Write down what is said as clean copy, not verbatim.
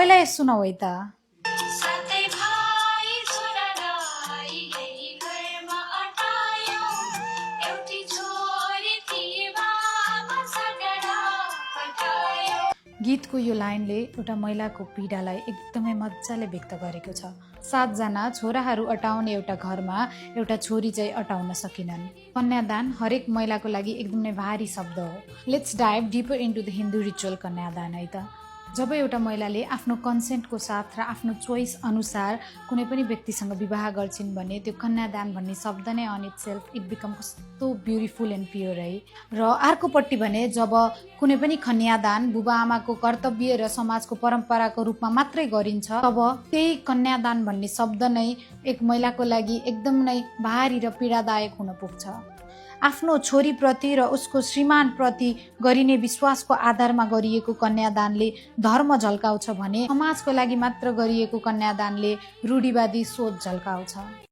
पहिला सुनाऊ है त। गीतको यो लाइनले एउटा महिलाको पीडालाई एकदमै मजाले व्यक्त गरेको छ। 7 जना छोराहरू अटाउने एउटा घरमा एउटा छोरी चाहिँ अटाउन सकिनन्। कन्यादान हरेक महिलाको लागि एकदमै भारी शब्द हो। Let's dive deeper into the Hindu ritual kanyadaan है त। जब एउटा महिलाले आफ्नो कन्सेन्टको साथ र आफ्नो चोइस अनुसार कुनै पनि व्यक्तिसँग विवाह गर्छिन् भने त्यो कन्यादान भन्ने शब्द नै in itself it become कस्तो ब्युटिफुल एन्ड प्योर है। र अर्कोपट्टि भने जब कुनै पनि कन्यादान बुबा आमाको कर्तव्य र समाजको परम्पराको रूपमा मात्रै गरिन्छ तब त्यही कन्यादान भन्ने शब्द नै एक महिलाको लागि एकदम नै भारी र पीडादायक हुन पुग्छ। आफ्नो छोरीप्रति र उसको श्रीमानप्रति गरिने विश्वासको आधारमा गरिएको कन्यादानले धर्म झल्काउँछ भने समाजको लागि मात्र गरिएको कन्यादानले रूढिवादी सोच झल्काउँछ।